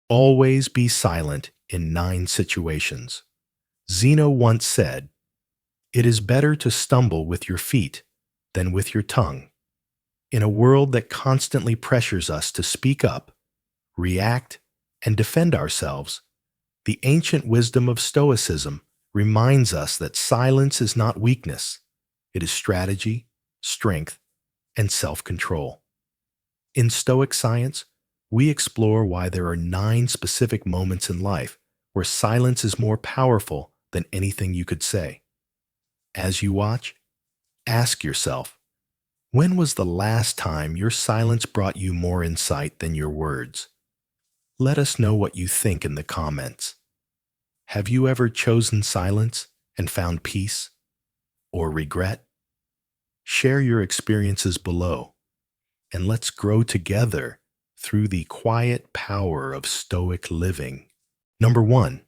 Always be silent in 9 situations. Zeno once said, "It is better to stumble with your feet than with your tongue." In a world that constantly pressures us to speak up, react, and defend ourselves, the ancient wisdom of Stoicism reminds us that silence is not weakness. It is strategy, strength, and self-control. In Stoic science, we explore why there are 9 specific moments in life where silence is more powerful than anything you could say. As you watch, ask yourself, when was the last time your silence brought you more insight than your words? Let us know what you think in the comments. Have you ever chosen silence and found peace or regret? Share your experiences below, and let's grow together through the quiet power of Stoic living. Number 1.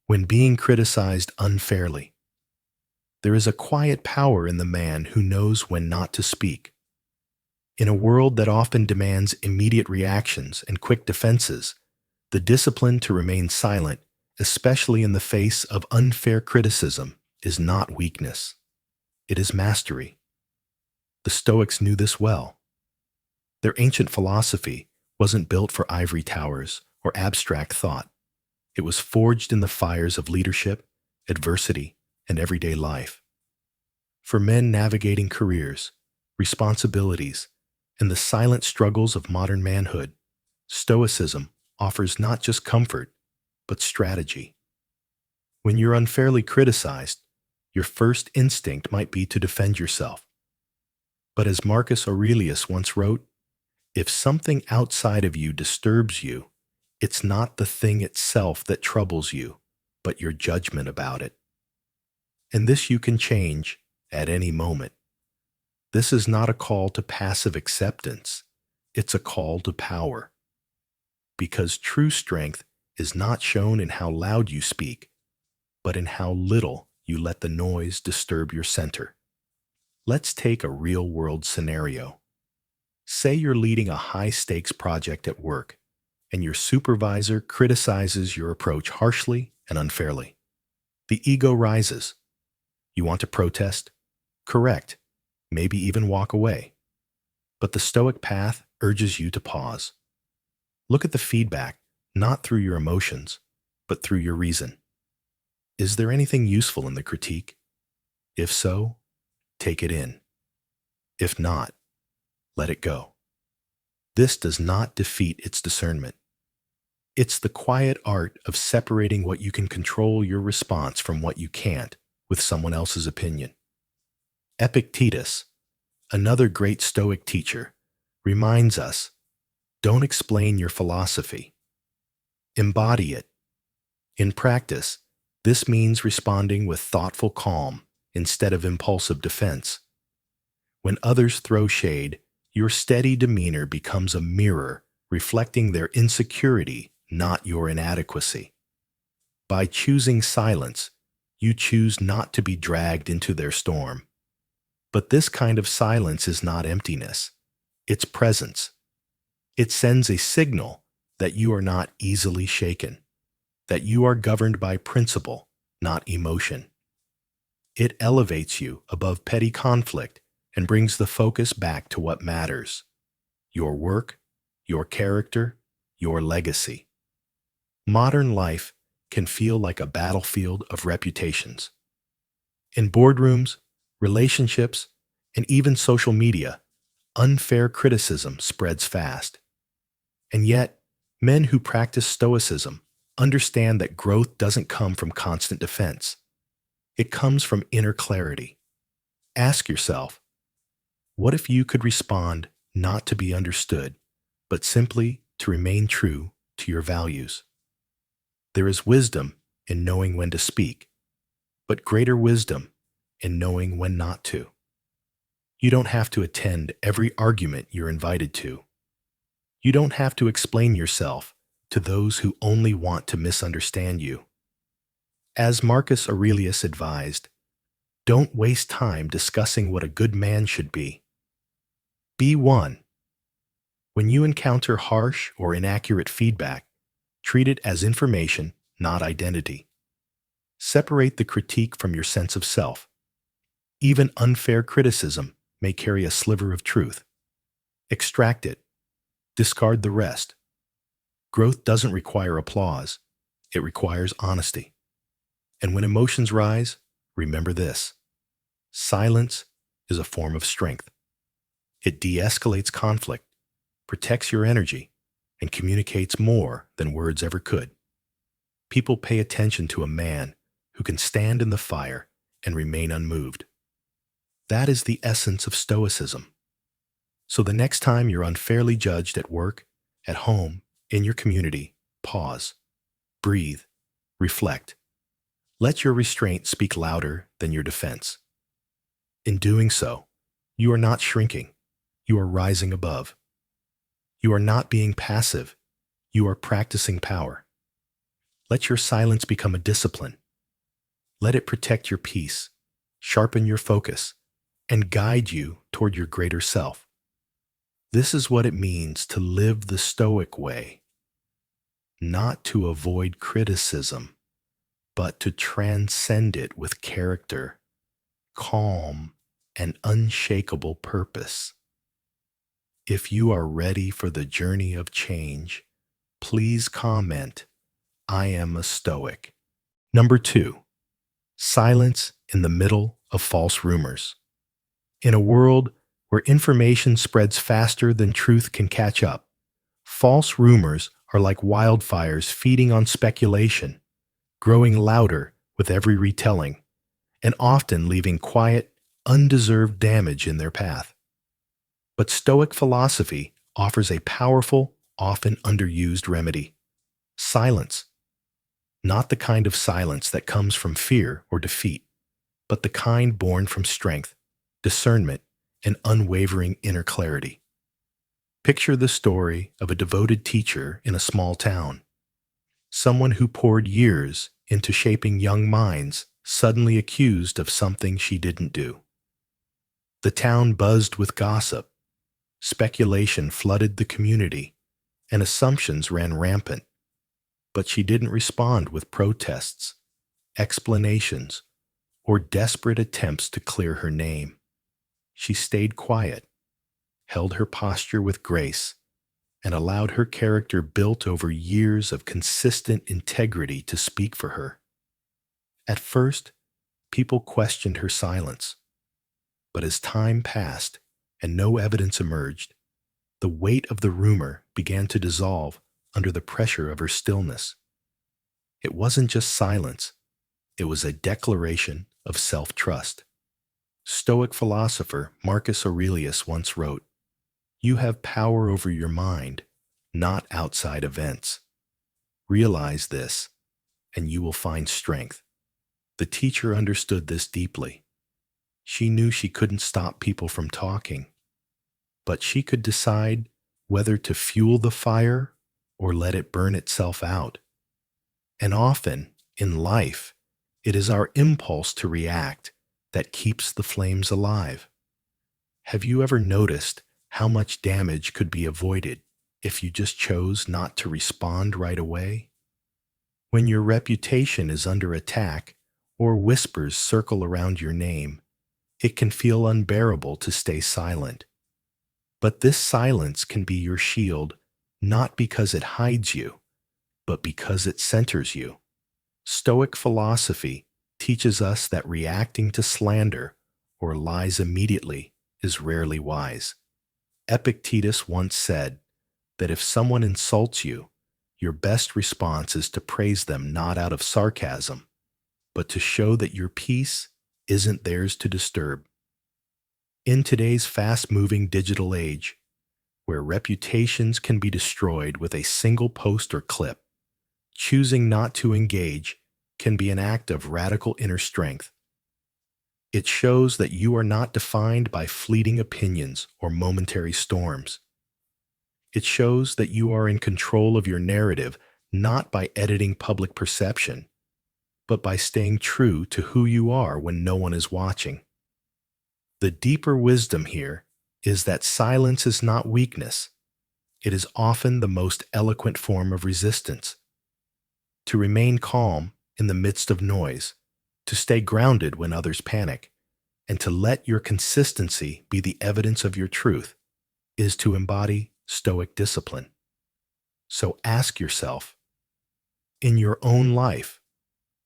When being criticized unfairly. There is a quiet power in the man who knows when not to speak. In a world that often demands immediate reactions and quick defenses, the discipline to remain silent, especially in the face of unfair criticism, is not weakness. It is mastery. The Stoics knew this well. Their ancient philosophy wasn't built for ivory towers or abstract thought. It was forged in the fires of leadership, adversity, and everyday life. For men navigating careers, responsibilities, and the silent struggles of modern manhood, Stoicism offers not just comfort, but strategy. When you're unfairly criticized, your first instinct might be to defend yourself. But as Marcus Aurelius once wrote, if something outside of you disturbs you, it's not the thing itself that troubles you, but your judgment about it. And this you can change at any moment. This is not a call to passive acceptance. It's a call to power. Because true strength is not shown in how loud you speak, but in how little you let the noise disturb your center. Let's take a real-world scenario. Say you're leading a high-stakes project at work, and your supervisor criticizes your approach harshly and unfairly. The ego rises. You want to protest, correct, maybe even walk away. But the Stoic path urges you to pause. Look at the feedback, not through your emotions, but through your reason. Is there anything useful in the critique? If so, take it in. If not, let it go. This does not defeat its discernment. It's the quiet art of separating what you can control your response from what you can't with someone else's opinion. Epictetus, another great Stoic teacher, reminds us, don't explain your philosophy. Embody it. In practice, this means responding with thoughtful calm instead of impulsive defense. When others throw shade, your steady demeanor becomes a mirror reflecting their insecurity, not your inadequacy. By choosing silence, you choose not to be dragged into their storm. But this kind of silence is not emptiness. It's presence. It sends a signal that you are not easily shaken, that you are governed by principle, not emotion. It elevates you above petty conflict and brings the focus back to what matters: your work, your character, your legacy. Modern life can feel like a battlefield of reputations. In boardrooms, relationships, and even social media, unfair criticism spreads fast. And yet, men who practice Stoicism understand that growth doesn't come from constant defense. It comes from inner clarity. Ask yourself, what if you could respond not to be understood, but simply to remain true to your values? There is wisdom in knowing when to speak, but greater wisdom in knowing when not to. You don't have to attend every argument you're invited to. You don't have to explain yourself to those who only want to misunderstand you. As Marcus Aurelius advised, don't waste time discussing what a good man should be. Be one. When you encounter harsh or inaccurate feedback, Treat it as information, not identity. Separate the critique from your sense of self. Even unfair criticism may carry a sliver of truth. Extract it. Discard the rest. Growth doesn't require applause. It requires honesty. And when emotions rise, remember this: silence is a form of strength. It de-escalates conflict, protects your energy, and communicates more than words ever could. People pay attention to a man who can stand in the fire and remain unmoved. That is the essence of Stoicism. So the next time you're unfairly judged at work, at home, in your community, pause, breathe, reflect. Let your restraint speak louder than your defense. In doing so, you are not shrinking. You are rising above. You are not being passive. You are practicing power. Let your silence become a discipline. Let it protect your peace, sharpen your focus, and guide you toward your greater self. This is what it means to live the Stoic way, not to avoid criticism, but to transcend it with character, calm, and unshakable purpose. If you are ready for the journey of change, please comment, "I am a Stoic." Number 2, silence in the middle of false rumors. In a world where information spreads faster than truth can catch up, false rumors are like wildfires feeding on speculation, growing louder with every retelling, and often leaving quiet, undeserved damage in their path. But Stoic philosophy offers a powerful, often underused remedy: silence. Not the kind of silence that comes from fear or defeat, but the kind born from strength, discernment, and unwavering inner clarity. Picture the story of a devoted teacher in a small town. Someone who poured years into shaping young minds suddenly accused of something she didn't do. The town buzzed with gossip. Speculation flooded the community, and assumptions ran rampant. But she didn't respond with protests, explanations, or desperate attempts to clear her name. She stayed quiet, held her posture with grace, and allowed her character built over years of consistent integrity to speak for her. At first, people questioned her silence, but as time passed and no evidence emerged, the weight of the rumor began to dissolve under the pressure of her stillness. It wasn't just silence, it was a declaration of self-trust. Stoic philosopher Marcus Aurelius once wrote, "You have power over your mind, not outside events. Realize this, and you will find strength." The teacher understood this deeply. She knew she couldn't stop people from talking, but she could decide whether to fuel the fire or let it burn itself out. And often, in life, it is our impulse to react that keeps the flames alive. Have you ever noticed how much damage could be avoided if you just chose not to respond right away? When your reputation is under attack or whispers circle around your name, it can feel unbearable to stay silent. But this silence can be your shield, not because it hides you, but because it centers you. Stoic philosophy teaches us that reacting to slander or lies immediately is rarely wise. Epictetus once said that if someone insults you, your best response is to praise them not out of sarcasm, but to show that your peace isn't theirs to disturb. In today's fast-moving digital age, where reputations can be destroyed with a single post or clip, choosing not to engage can be an act of radical inner strength. It shows that you are not defined by fleeting opinions or momentary storms. It shows that you are in control of your narrative not by editing public perception, but by staying true to who you are when no one is watching. The deeper wisdom here is that silence is not weakness. It is often the most eloquent form of resistance. to remain calm in the midst of noise, to stay grounded when others panic, and to let your consistency be the evidence of your truth is to embody Stoic discipline. So ask yourself, in your own life,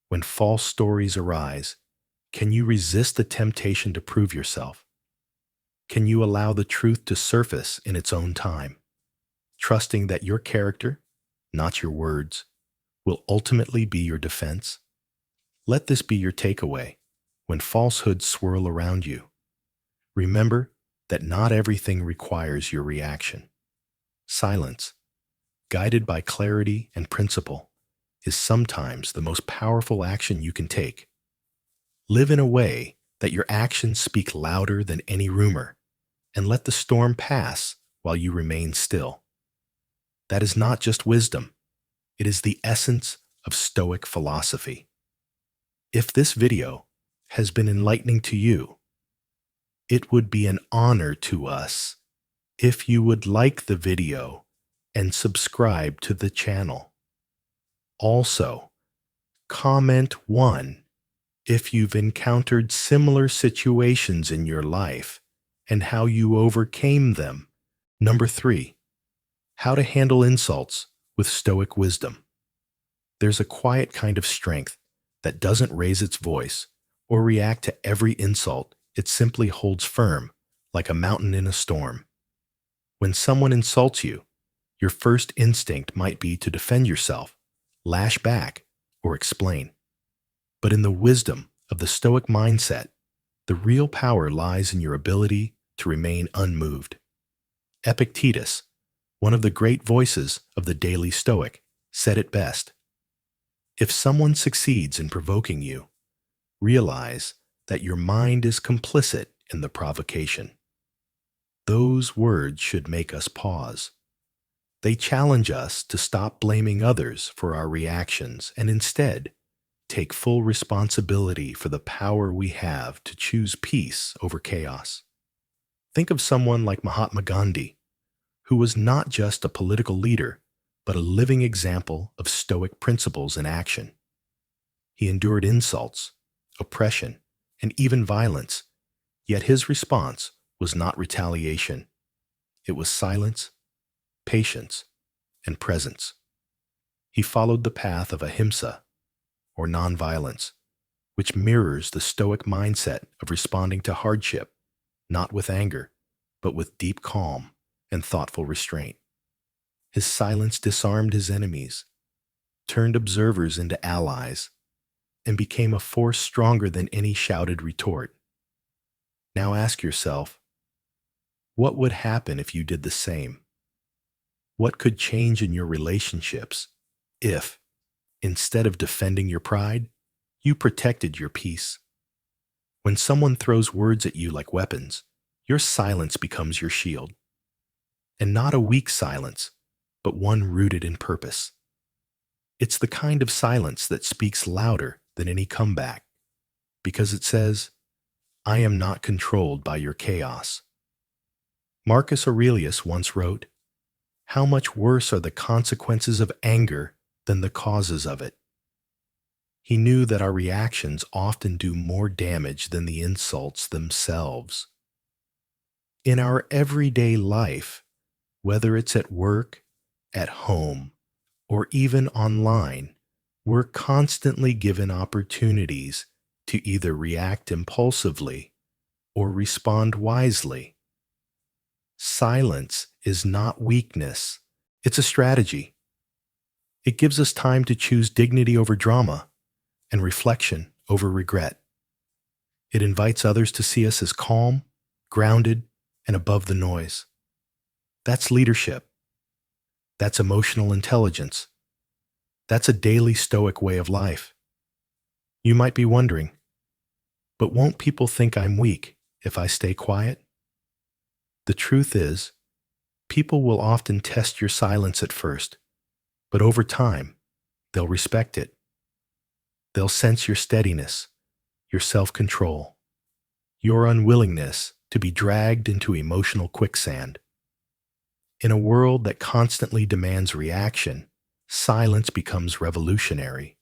when false stories arise, can you resist the temptation to prove yourself? Can you allow the truth to surface in its own time, trusting that your character, not your words, will ultimately be your defense? Let this be your takeaway when falsehoods swirl around you. Remember that not everything requires your reaction. Silence, guided by clarity and principle, is sometimes the most powerful action you can take. Live in a way that your actions speak louder than any rumor, and let the storm pass while you remain still. That is not just wisdom, it is the essence of Stoic philosophy. If this video has been enlightening to you, it would be an honor to us if you would like the video and subscribe to the channel. Also, comment 1 if you've encountered similar situations in your life and how you overcame them. Number 3, how to handle insults with Stoic wisdom. There's a quiet kind of strength that doesn't raise its voice or react to every insult. It simply holds firm, like a mountain in a storm. When someone insults you, your first instinct might be to defend yourself, lash back, or explain. But in the wisdom of the Stoic mindset, the real power lies in your ability to remain unmoved. Epictetus, one of the great voices of the daily Stoic, said it best. If someone succeeds in provoking you, realize that your mind is complicit in the provocation. Those words should make us pause. They challenge us to stop blaming others for our reactions and instead take full responsibility for the power we have to choose peace over chaos. Think of someone like Mahatma Gandhi, who was not just a political leader, but a living example of Stoic principles in action. He endured insults, oppression, and even violence, yet his response was not retaliation. It was silence, patience, and presence. He followed the path of ahimsa, or nonviolence, which mirrors the Stoic mindset of responding to hardship, not with anger, but with deep calm and thoughtful restraint. His silence disarmed his enemies, turned observers into allies, and became a force stronger than any shouted retort. Now ask yourself, what would happen if you did the same? What could change in your relationships if, instead of defending your pride, you protected your peace? When someone throws words at you like weapons, your silence becomes your shield. And not a weak silence, but one rooted in purpose. It's the kind of silence that speaks louder than any comeback, because it says, I am not controlled by your chaos. Marcus Aurelius once wrote, how much worse are the consequences of anger than the causes of it? He knew that our reactions often do more damage than the insults themselves. In our everyday life, whether it's at work, at home, or even online, we're constantly given opportunities to either react impulsively or respond wisely. Silence is not weakness, it's a strategy. It gives us time to choose dignity over drama and reflection over regret. It invites others to see us as calm, grounded, and above the noise. That's leadership. That's emotional intelligence. That's a daily Stoic way of life. You might be wondering, but won't people think I'm weak if I stay quiet? The truth is, people will often test your silence at first, but over time, they'll respect it. They'll sense your steadiness, your self-control, your unwillingness to be dragged into emotional quicksand. In a world that constantly demands reaction, silence becomes revolutionary.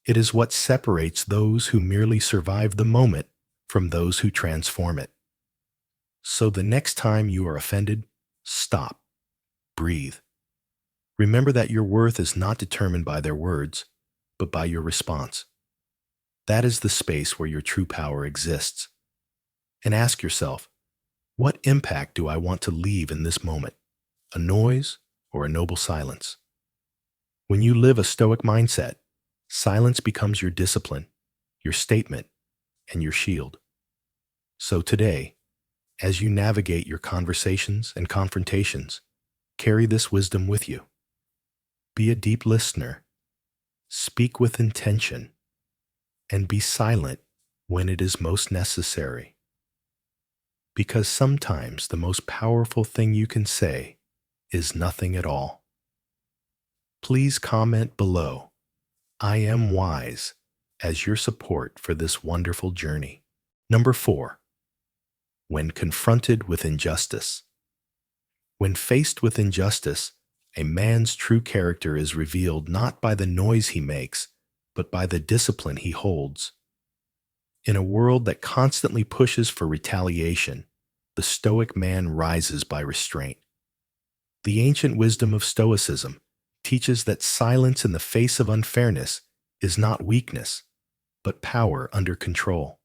It is what separates those who merely survive the moment from those who transform it. So the next time you are offended, stop, breathe. Remember that your worth is not determined by their words, but by your response. That is the space where your true power exists. And ask yourself, what impact do I want to leave in this moment? A noise or a noble silence? When you live a Stoic mindset, silence becomes your discipline, your statement, and your shield. So today, as you navigate your conversations and confrontations, carry this wisdom with you. Be a deep listener, speak with intention, and be silent when it is most necessary. Because sometimes the most powerful thing you can say is nothing at all. Please comment below, "I am wise," as your support for this wonderful journey. Number 4. When confronted with injustice. When faced with injustice, a man's true character is revealed not by the noise he makes, but by the discipline he holds. In a world that constantly pushes for retaliation, the Stoic man rises by restraint. The ancient wisdom of Stoicism teaches that silence in the face of unfairness is not weakness, but power under control.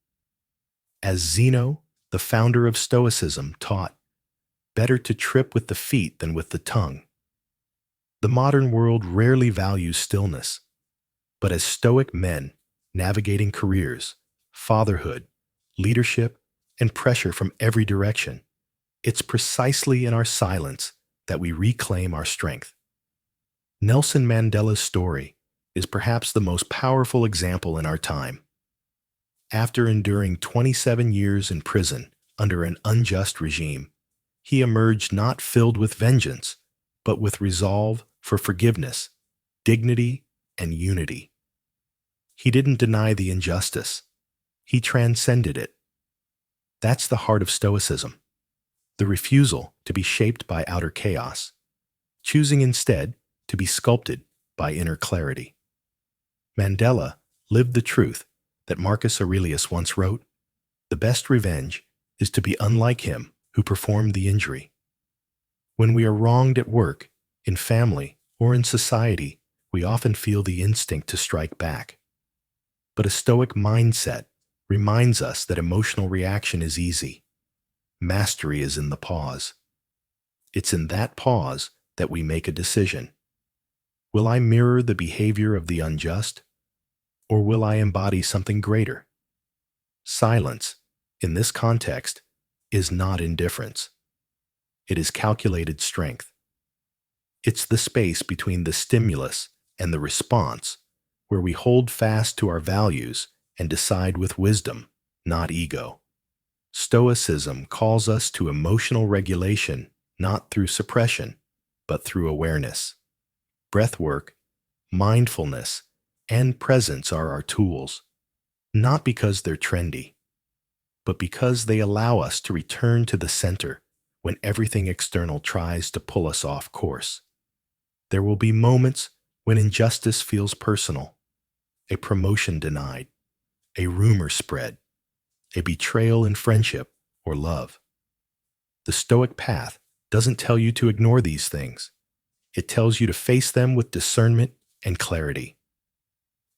As Zeno, the founder of Stoicism, taught, better to trip with the feet than with the tongue. The modern world rarely values stillness, but as Stoic men navigating careers, fatherhood, leadership, and pressure from every direction, it's precisely in our silence that we reclaim our strength. Nelson Mandela's story is perhaps the most powerful example in our time. After enduring 27 years in prison under an unjust regime, he emerged not filled with vengeance, but with resolve for forgiveness, dignity, and unity. He didn't deny the injustice. He transcended it. That's the heart of Stoicism, the refusal to be shaped by outer chaos, choosing instead to be sculpted by inner clarity. Mandela lived the truth that Marcus Aurelius once wrote, "The best revenge is to be unlike him who performed the injury." When we are wronged at work, in family, or in society, we often feel the instinct to strike back. But a Stoic mindset reminds us that emotional reaction is easy. Mastery is in the pause. It's in that pause that we make a decision. Will I mirror the behavior of the unjust, or will I embody something greater? Silence, in this context, is not indifference. It is calculated strength. It's the space between the stimulus and the response, where we hold fast to our values and decide with wisdom, not ego. Stoicism calls us to emotional regulation, not through suppression, but through awareness. Breathwork, mindfulness, and presence are our tools, not because they're trendy, but because they allow us to return to the center when everything external tries to pull us off course. There will be moments when injustice feels personal, a promotion denied, a rumor spread, a betrayal in friendship or love. The Stoic path doesn't tell you to ignore these things. It tells you to face them with discernment and clarity.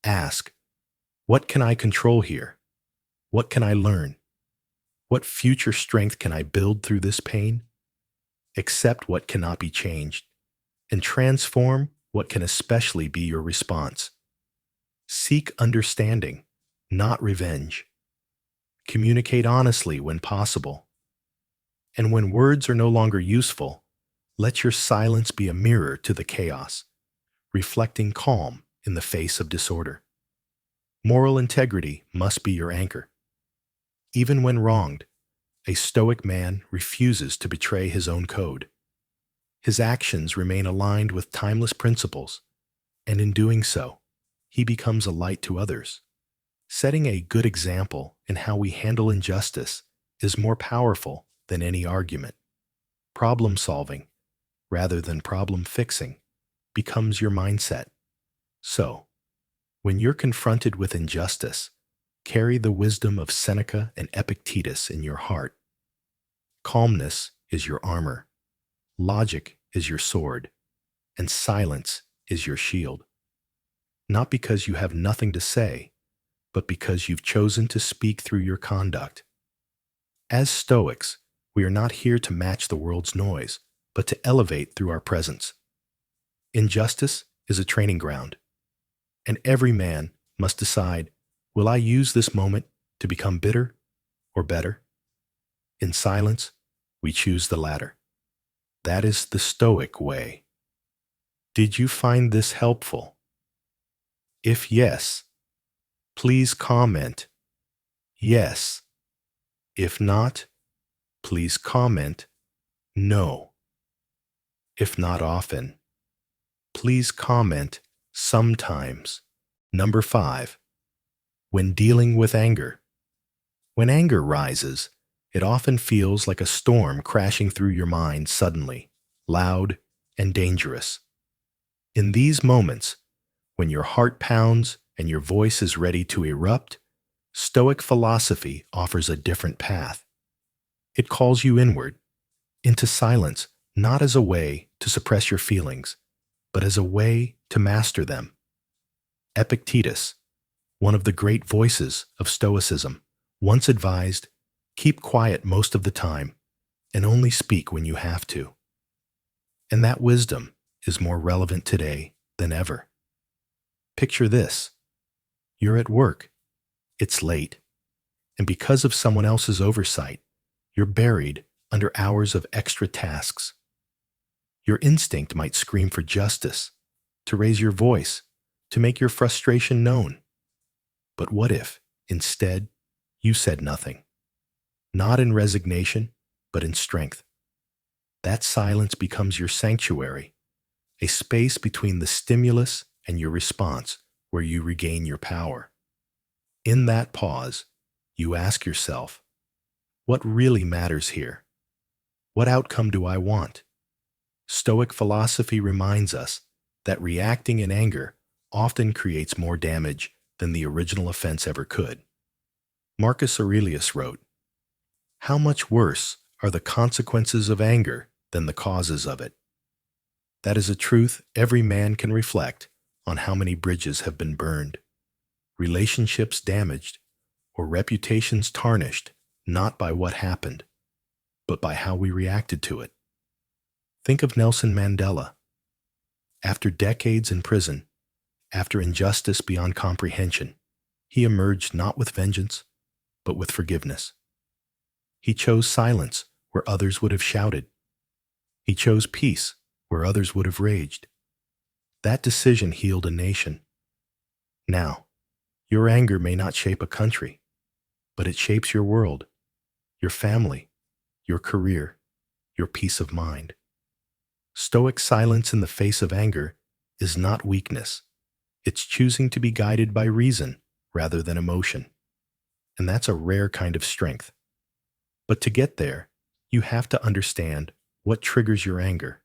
Ask, what can I control here? What can I learn? What future strength can I build through this pain? Accept what cannot be changed, and transform what can especially be your response. Seek understanding, not revenge. Communicate honestly when possible. And when words are no longer useful, let your silence be a mirror to the chaos, reflecting calm in the face of disorder. Moral integrity must be your anchor. Even when wronged, a Stoic man refuses to betray his own code. His actions remain aligned with timeless principles, and in doing so, he becomes a light to others. Setting a good example in how we handle injustice is more powerful than any argument. Problem solving, rather than problem fixing, becomes your mindset. So, when you're confronted with injustice, carry the wisdom of Seneca and Epictetus in your heart. Calmness is your armor, logic is your sword, and silence is your shield. Not because you have nothing to say, but because you've chosen to speak through your conduct. As Stoics, we are not here to match the world's noise, but to elevate through our presence. Injustice is a training ground, and every man must decide, will I use this moment to become bitter or better? In silence, we choose the latter. That is the Stoic way. Did you find this helpful? If yes, please comment yes. If not, please comment no. If not often, please comment sometimes. Number 5. When dealing with anger. When anger rises, it often feels like a storm crashing through your mind suddenly, loud and dangerous. In these moments, when your heart pounds and your voice is ready to erupt, Stoic philosophy offers a different path. It calls you inward, into silence, not as a way to suppress your feelings, but as a way to master them. Epictetus, one of the great voices of Stoicism, once advised, keep quiet most of the time and only speak when you have to. And that wisdom is more relevant today than ever. Picture this. You're at work. It's late. And because of someone else's oversight, you're buried under hours of extra tasks. Your instinct might scream for justice, to raise your voice, to make your frustration known. But what if, instead, you said nothing? Not in resignation, but in strength. That silence becomes your sanctuary, a space between the stimulus and your response where you regain your power. In that pause, you ask yourself, what really matters here? What outcome do I want? Stoic philosophy reminds us that reacting in anger often creates more damage than the original offense ever could. Marcus Aurelius wrote, "How much worse are the consequences of anger than the causes of it?" That is a truth every man can reflect on how many bridges have been burned, relationships damaged, or reputations tarnished, not by what happened, but by how we reacted to it. Think of Nelson Mandela. After decades in prison, after injustice beyond comprehension, he emerged not with vengeance, but with forgiveness. He chose silence where others would have shouted. He chose peace where others would have raged. That decision healed a nation. Now, your anger may not shape a country, but it shapes your world, your family, your career, your peace of mind. Stoic silence in the face of anger is not weakness. It's choosing to be guided by reason rather than emotion. And that's a rare kind of strength. But to get there, you have to understand what triggers your anger.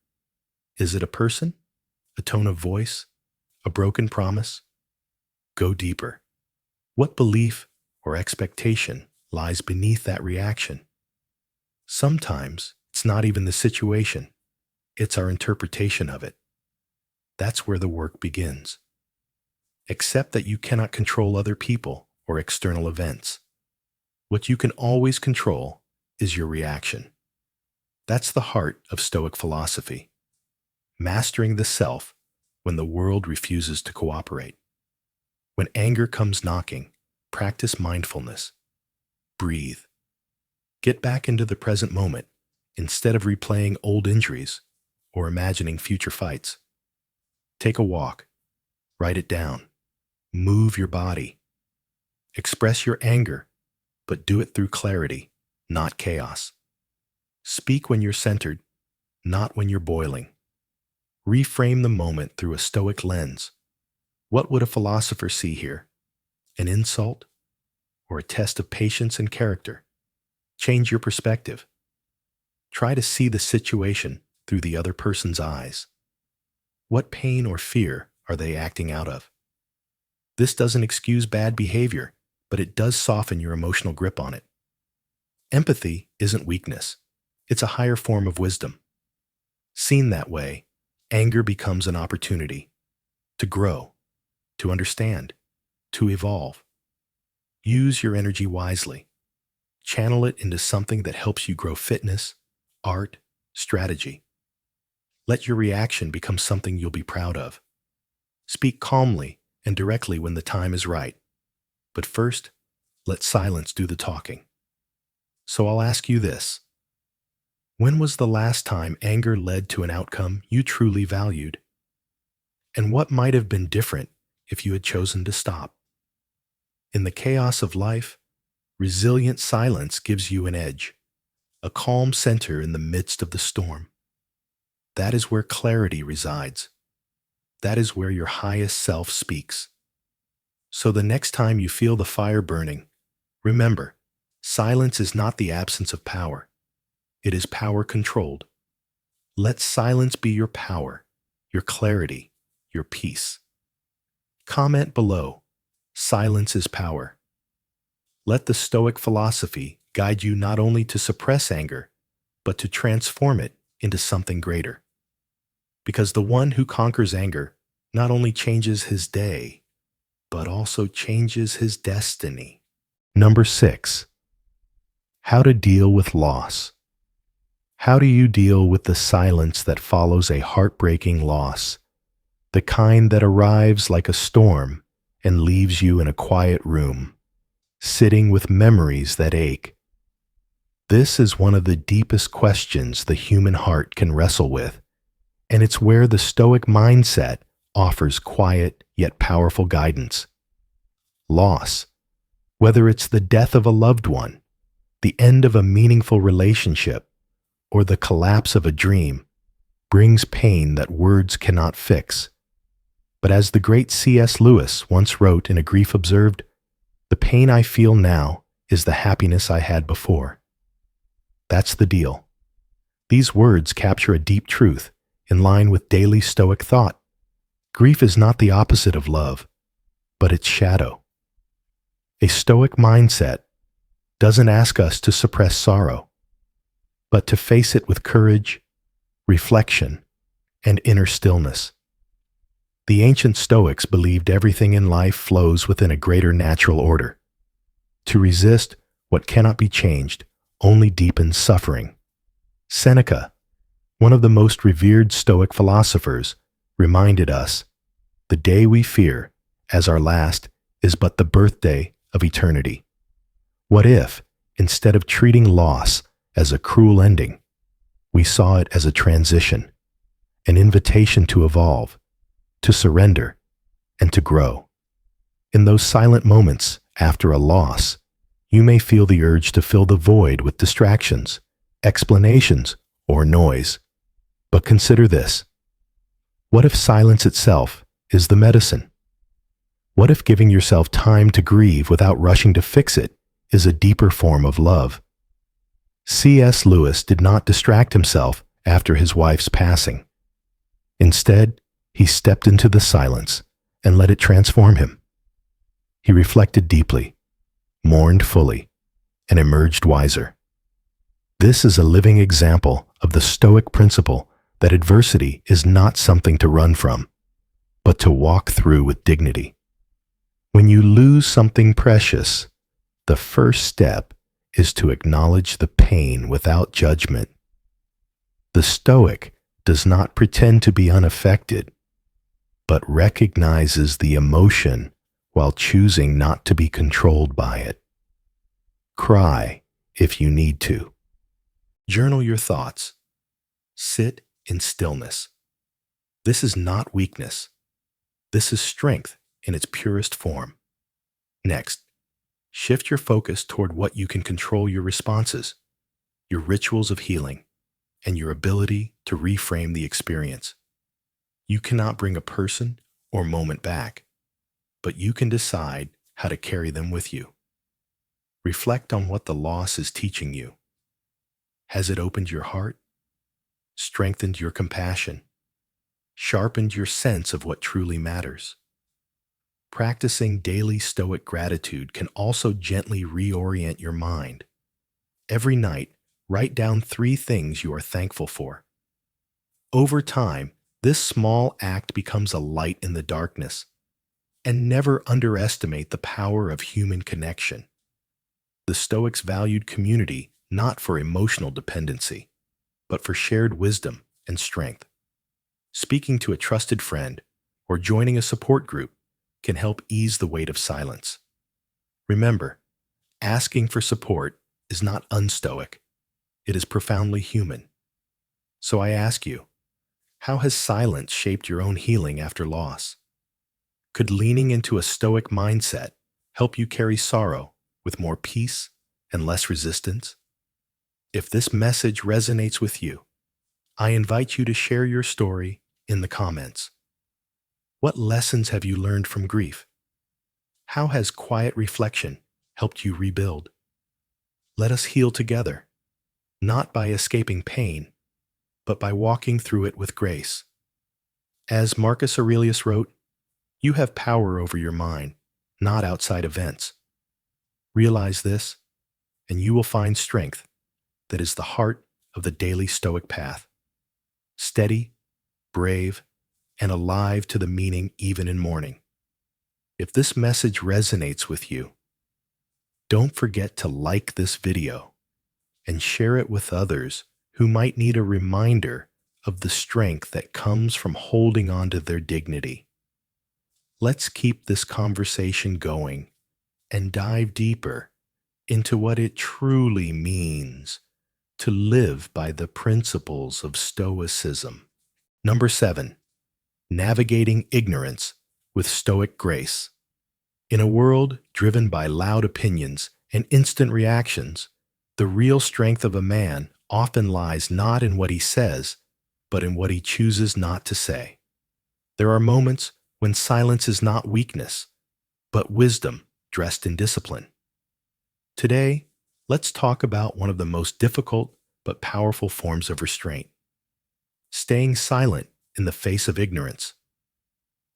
Is it a person? A tone of voice? A broken promise? Go deeper. What belief or expectation lies beneath that reaction? Sometimes it's not even the situation. It's our interpretation of it. That's where the work begins. Accept that you cannot control other people or external events. What you can always control is your reaction. That's the heart of Stoic philosophy. Mastering the self when the world refuses to cooperate. When anger comes knocking, practice mindfulness. Breathe. Get back into the present moment instead of replaying old injuries or imagining future fights. Take a walk. Write it down. Move your body. Express your anger, but do it through clarity, not chaos. Speak when you're centered, not when you're boiling. Reframe the moment through a Stoic lens. What would a philosopher see here? An insult? Or a test of patience and character? Change your perspective. Try to see the situation through the other person's eyes. What pain or fear are they acting out of? This doesn't excuse bad behavior, but it does soften your emotional grip on it. Empathy isn't weakness. It's a higher form of wisdom. Seen that way, anger becomes an opportunity to grow, to understand, to evolve. Use your energy wisely. Channel it into something that helps you grow fitness, art, strategy. Let your reaction become something you'll be proud of. Speak calmly and directly when the time is right. But first, let silence do the talking. So I'll ask you this. When was the last time anger led to an outcome you truly valued? And what might have been different if you had chosen to stop? In the chaos of life, resilient silence gives you an edge, a calm center in the midst of the storm. That is where clarity resides. That is where your highest self speaks. So the next time you feel the fire burning, remember, silence is not the absence of power. It is power controlled. Let silence be your power, your clarity, your peace. Comment below, silence is power. Let the Stoic philosophy guide you not only to suppress anger, but to transform it into something greater. Because the one who conquers anger not only changes his day, but also changes his destiny. Number 6. How to deal with loss. How do you deal with the silence that follows a heartbreaking loss? The kind that arrives like a storm and leaves you in a quiet room, sitting with memories that ache. This is one of the deepest questions the human heart can wrestle with, and it's where the Stoic mindset offers quiet yet powerful guidance. Loss, whether it's the death of a loved one, the end of a meaningful relationship, or the collapse of a dream, brings pain that words cannot fix. But as the great C.S. Lewis once wrote in A Grief Observed, "The pain I feel now is the happiness I had before." That's the deal. These words capture a deep truth in line with daily Stoic thought. Grief is not the opposite of love, but its shadow. A Stoic mindset doesn't ask us to suppress sorrow, but to face it with courage, reflection, and inner stillness. The ancient Stoics believed everything in life flows within a greater natural order. To resist what cannot be changed only deepens suffering. Seneca, one of the most revered Stoic philosophers, reminded us, "The day we fear as our last is but the birthday of eternity." What if, instead of treating loss as a cruel ending, we saw it as a transition, an invitation to evolve, to surrender, and to grow? In those silent moments after a loss, you may feel the urge to fill the void with distractions, explanations, or noise. But consider this. What if silence itself is the medicine? What if giving yourself time to grieve without rushing to fix it is a deeper form of love? C.S. Lewis did not distract himself after his wife's passing. Instead, he stepped into the silence and let it transform him. He reflected deeply, mourned fully, and emerged wiser. This is a living example of the Stoic principle that adversity is not something to run from, but to walk through with dignity. When you lose something precious, the first step is to acknowledge the pain without judgment. The Stoic does not pretend to be unaffected, but recognizes the emotion while choosing not to be controlled by it. Cry if you need to. Journal your thoughts. Sit in stillness. This is not weakness. This is strength in its purest form. Next, shift your focus toward what you can control: your responses, your rituals of healing, and your ability to reframe the experience. You cannot bring a person or moment back, but you can decide how to carry them with you. Reflect on what the loss is teaching you. Has it opened your heart, strengthened your compassion, sharpened your sense of what truly matters. Practicing daily Stoic gratitude can also gently reorient your mind. Every night, write down 3 things you are thankful for. Over time, this small act becomes a light in the darkness. And never underestimate the power of human connection. The Stoics valued community not for emotional dependency, but for shared wisdom and strength. Speaking to a trusted friend or joining a support group can help ease the weight of silence. Remember, asking for support is not unstoic. It is profoundly human. So I ask you, how has silence shaped your own healing after loss? Could leaning into a Stoic mindset help you carry sorrow with more peace and less resistance? If this message resonates with you, I invite you to share your story in the comments. What lessons have you learned from grief? How has quiet reflection helped you rebuild? Let us heal together, not by escaping pain, but by walking through it with grace. As Marcus Aurelius wrote, you have power over your mind, not outside events. Realize this, and you will find strength that is the heart of the daily Stoic path. Steady, brave, and alive to the meaning even in mourning. If this message resonates with you, don't forget to like this video and share it with others who might need a reminder of the strength that comes from holding on to their dignity. Let's keep this conversation going and dive deeper into what it truly means to live by the principles of Stoicism. Number 7, navigating ignorance with Stoic grace. In a world driven by loud opinions and instant reactions, the real strength of a man often lies not in what he says, but in what he chooses not to say. There are moments when silence is not weakness, but wisdom dressed in discipline. Today, let's talk about one of the most difficult but powerful forms of restraint: staying silent in the face of ignorance.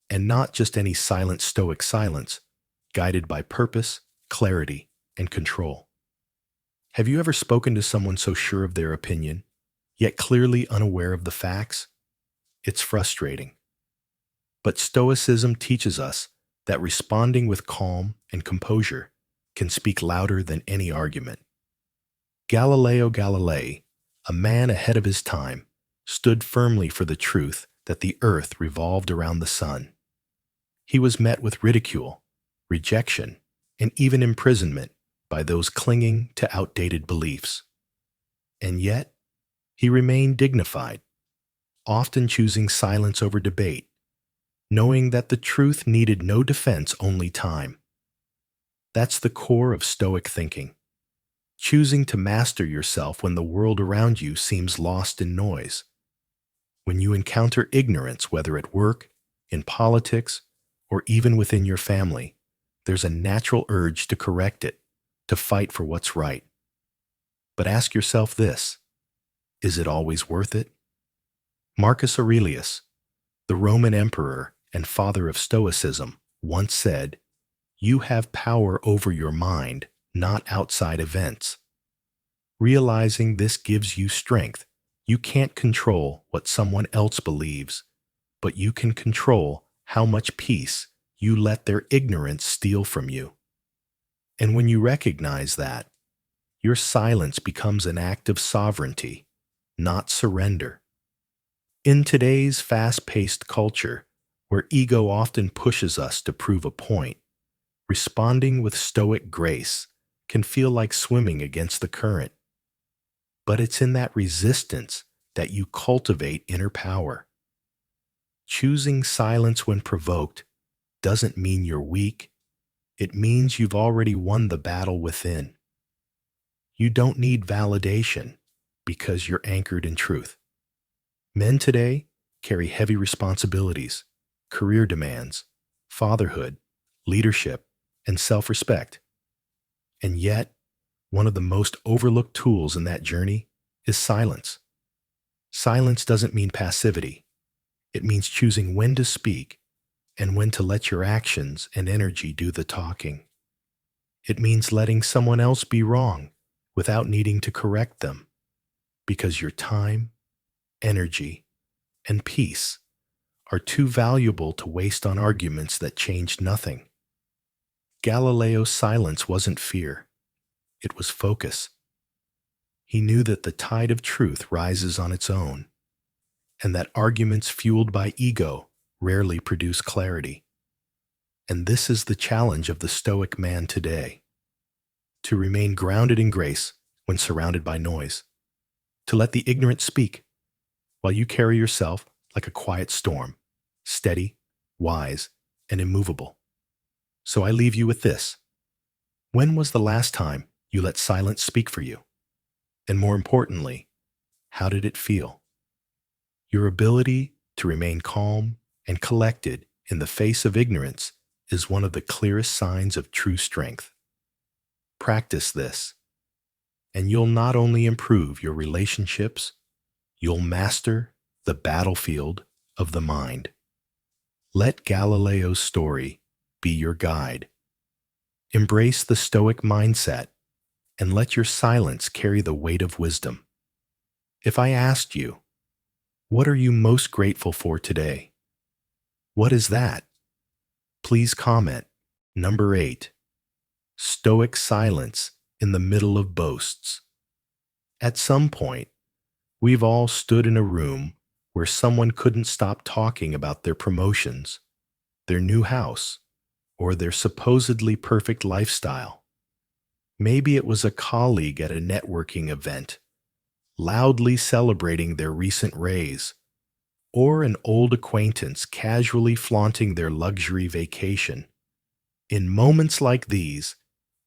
And not just any silent Stoic silence, guided by purpose, clarity, and control. Have you ever spoken to someone so sure of their opinion, yet clearly unaware of the facts? It's frustrating. But Stoicism teaches us that responding with calm and composure can speak louder than any argument. Galileo Galilei, a man ahead of his time, stood firmly for the truth that the earth revolved around the sun. He was met with ridicule, rejection, and even imprisonment by those clinging to outdated beliefs. And yet, he remained dignified, often choosing silence over debate, knowing that the truth needed no defense, only time. That's the core of Stoic thinking: choosing to master yourself when the world around you seems lost in noise. When you encounter ignorance, whether at work, in politics, or even within your family, there's a natural urge to correct it, to fight for what's right. But ask yourself this: is it always worth it? Marcus Aurelius, the Roman emperor and father of Stoicism, once said, "You have power over your mind, not outside events." Realizing this gives you strength. You can't control what someone else believes, but you can control how much peace you let their ignorance steal from you. And when you recognize that, your silence becomes an act of sovereignty, not surrender. In today's fast-paced culture, where ego often pushes us to prove a point, responding with Stoic grace can feel like swimming against the current. But it's in that resistance that you cultivate inner power. Choosing silence when provoked doesn't mean you're weak. It means you've already won the battle within. You don't need validation because you're anchored in truth. Men today carry heavy responsibilities, career demands, fatherhood, leadership, and self-respect. And yet, one of the most overlooked tools in that journey is silence. Silence doesn't mean passivity. It means choosing when to speak and when to let your actions and energy do the talking. It means letting someone else be wrong without needing to correct them, because your time, energy, and peace are too valuable to waste on arguments that changed nothing. Galileo's silence wasn't fear, it was focus. He knew that the tide of truth rises on its own, and that arguments fueled by ego rarely produce clarity. And this is the challenge of the Stoic man today: to remain grounded in grace when surrounded by noise, to let the ignorant speak while you carry yourself like a quiet storm, steady, wise, and immovable. So I leave you with this. When was the last time you let silence speak for you? And more importantly, how did it feel? Your ability to remain calm and collected in the face of ignorance is one of the clearest signs of true strength. Practice this, and you'll not only improve your relationships, you'll master the battlefield of the mind. Let Galileo's story be your guide. Embrace the Stoic mindset and let your silence carry the weight of wisdom. If I asked you, what are you most grateful for today? What is that? Please comment. Number 8. Stoic silence in the middle of boasts. At some point, we've all stood in a room where someone couldn't stop talking about their promotions, their new house, or their supposedly perfect lifestyle. Maybe it was a colleague at a networking event, loudly celebrating their recent raise, or an old acquaintance casually flaunting their luxury vacation. In moments like these,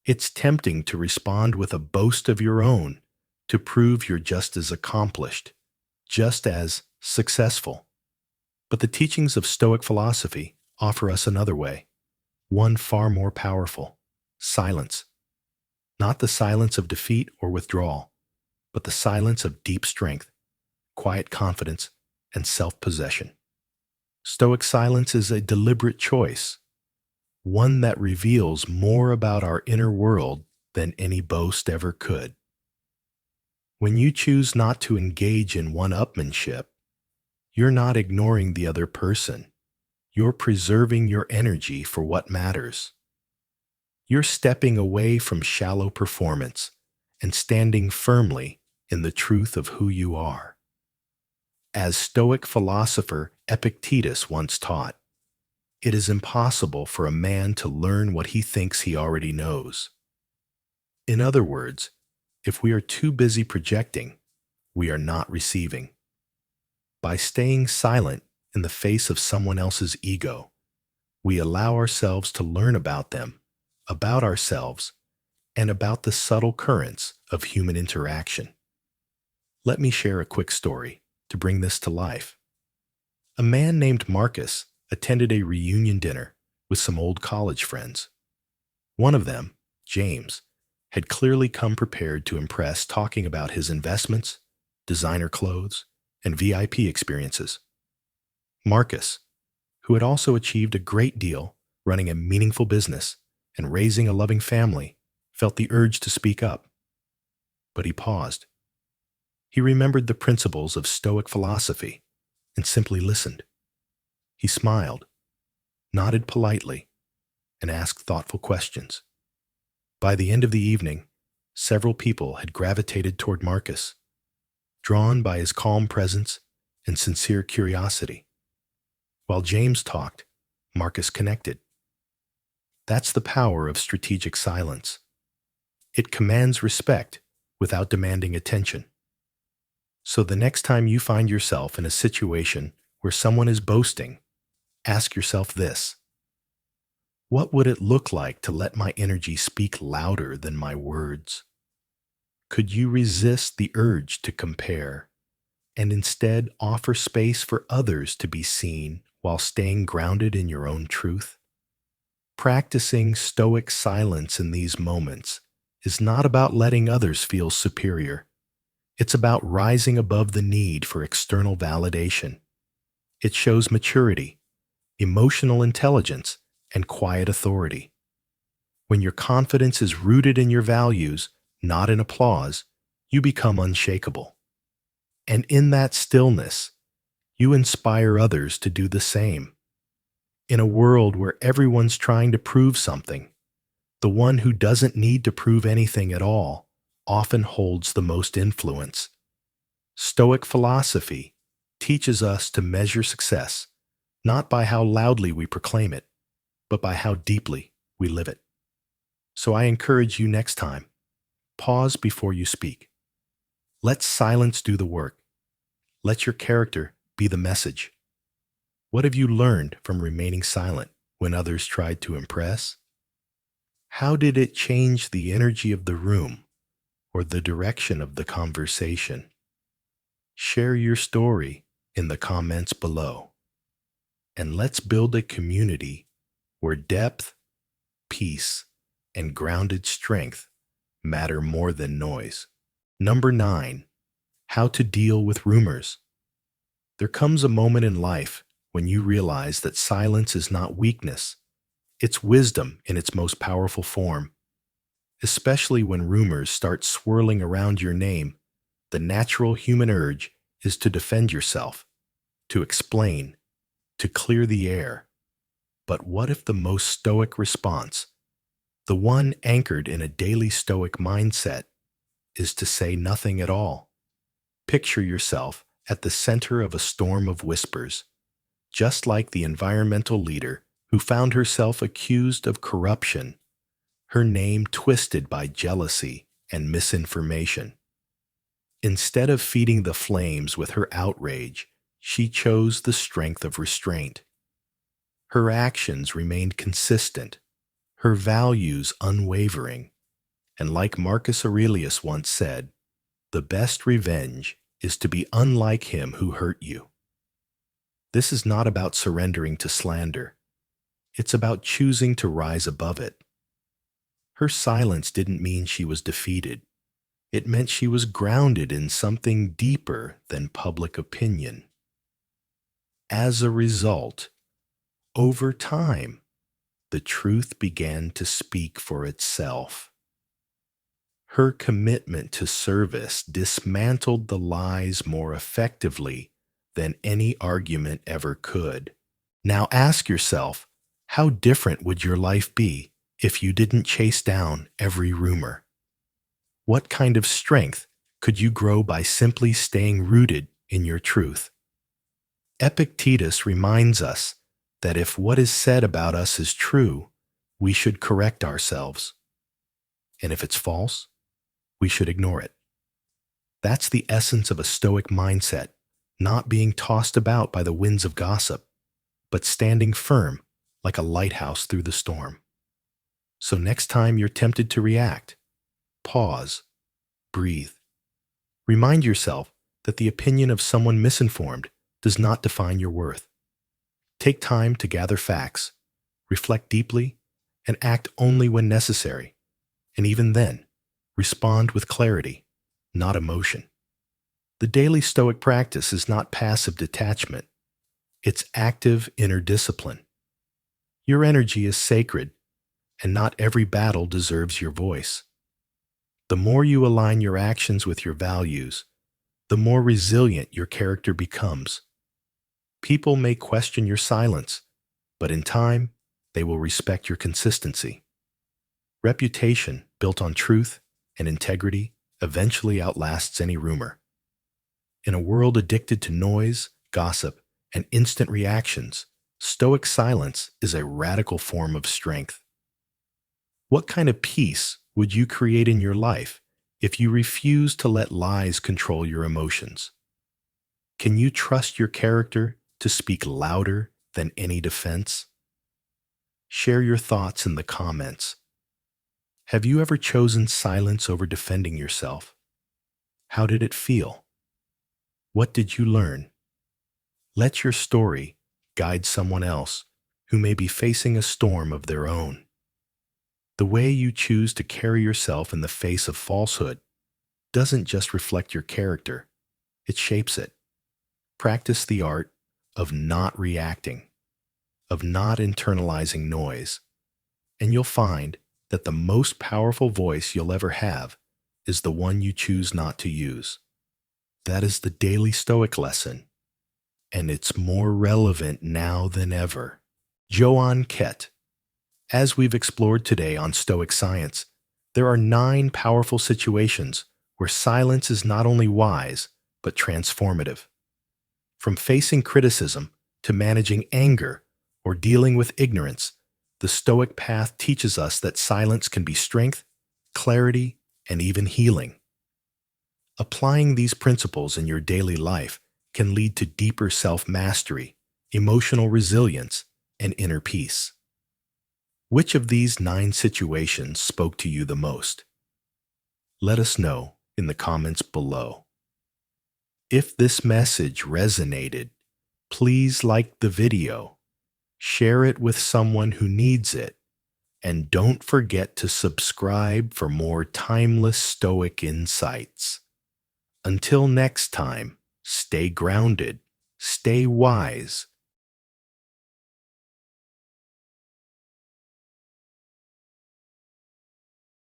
it's tempting to respond with a boast of your own to prove you're just as accomplished, just as successful. But the teachings of Stoic philosophy offer us another way, one far more powerful: silence. Not the silence of defeat or withdrawal, but the silence of deep strength, quiet confidence, and self-possession. Stoic silence is a deliberate choice, one that reveals more about our inner world than any boast ever could. When you choose not to engage in one-upmanship, you're not ignoring the other person. You're preserving your energy for what matters. You're stepping away from shallow performance and standing firmly in the truth of who you are. As Stoic philosopher Epictetus once taught, it is impossible for a man to learn what he thinks he already knows. In other words, if we are too busy projecting, we are not receiving. By staying silent in the face of someone else's ego, we allow ourselves to learn about them, about ourselves, and about the subtle currents of human interaction. Let me share a quick story to bring this to life. A man named Marcus attended a reunion dinner with some old college friends. One of them, James, had clearly come prepared to impress, talking about his investments, designer clothes, and VIP experiences. Marcus, who had also achieved a great deal running a meaningful business and raising a loving family, felt the urge to speak up. But he paused. He remembered the principles of Stoic philosophy and simply listened. He smiled, nodded politely, and asked thoughtful questions. By the end of the evening, several people had gravitated toward Marcus, drawn by his calm presence and sincere curiosity. While James talked, Marcus connected. That's the power of strategic silence. It commands respect without demanding attention. So the next time you find yourself in a situation where someone is boasting, ask yourself this: what would it look like to let my energy speak louder than my words? Could you resist the urge to compare and instead offer space for others to be seen while staying grounded in your own truth? Practicing Stoic silence in these moments is not about letting others feel superior. It's about rising above the need for external validation. It shows maturity, emotional intelligence, and quiet authority. When your confidence is rooted in your values, not in applause, you become unshakable. And in that stillness, you inspire others to do the same. In a world where everyone's trying to prove something, the one who doesn't need to prove anything at all often holds the most influence. Stoic philosophy teaches us to measure success not by how loudly we proclaim it, but by how deeply we live it. So I encourage you next time, pause before you speak. Let silence do the work. Let your character be the message. What have you learned from remaining silent when others tried to impress? How did it change the energy of the room or the direction of the conversation? Share your story in the comments below. And let's build a community where depth, peace, and grounded strength matter more than noise. Number 9, how to deal with rumors. There comes a moment in life when you realize that silence is not weakness, it's wisdom in its most powerful form. Especially when rumors start swirling around your name, the natural human urge is to defend yourself, to explain, to clear the air. But what if the most stoic response, the one anchored in a daily stoic mindset, is to say nothing at all? Picture yourself at the center of a storm of whispers, just like the environmental leader who found herself accused of corruption, her name twisted by jealousy and misinformation. Instead of feeding the flames with her outrage, she chose the strength of restraint. Her actions remained consistent, her values unwavering, and like Marcus Aurelius once said, the best revenge is to be unlike him who hurt you. This is not about surrendering to slander. It's about choosing to rise above it. Her silence didn't mean she was defeated. It meant she was grounded in something deeper than public opinion. As a result, over time, the truth began to speak for itself. Her commitment to service dismantled the lies more effectively than any argument ever could. Now ask yourself, how different would your life be if you didn't chase down every rumor? What kind of strength could you grow by simply staying rooted in your truth? Epictetus reminds us that if what is said about us is true, we should correct ourselves. And if it's false, we should ignore it. That's the essence of a Stoic mindset, not being tossed about by the winds of gossip, but standing firm like a lighthouse through the storm. So next time you're tempted to react, pause, breathe. Remind yourself that the opinion of someone misinformed does not define your worth. Take time to gather facts, reflect deeply, and act only when necessary. And even then, respond with clarity, not emotion. The daily Stoic practice is not passive detachment. It's active inner discipline. Your energy is sacred, and not every battle deserves your voice. The more you align your actions with your values, the more resilient your character becomes. People may question your silence, but in time, they will respect your consistency. Reputation built on truth and integrity eventually outlasts any rumor. In a world addicted to noise, gossip, and instant reactions, Stoic silence is a radical form of strength. What kind of peace would you create in your life if you refuse to let lies control your emotions? Can you trust your character to speak louder than any defense? Share your thoughts in the comments. Have you ever chosen silence over defending yourself? How did it feel? What did you learn? Let your story guide someone else who may be facing a storm of their own. The way you choose to carry yourself in the face of falsehood doesn't just reflect your character, it shapes it. Practice the art of not reacting, of not internalizing noise, and you'll find that the most powerful voice you'll ever have is the one you choose not to use. That is the daily Stoic lesson, and it's more relevant now than ever. Joan Kett. As we've explored today on Stoic science, there are 9 powerful situations where silence is not only wise, but transformative. From facing criticism to managing anger or dealing with ignorance, the Stoic path teaches us that silence can be strength, clarity, and even healing. Applying these principles in your daily life can lead to deeper self-mastery, emotional resilience, and inner peace. Which of these 9 situations spoke to you the most? Let us know in the comments below. If this message resonated, please like the video, share it with someone who needs it, and don't forget to subscribe for more timeless Stoic insights. Until next time, stay grounded, stay wise,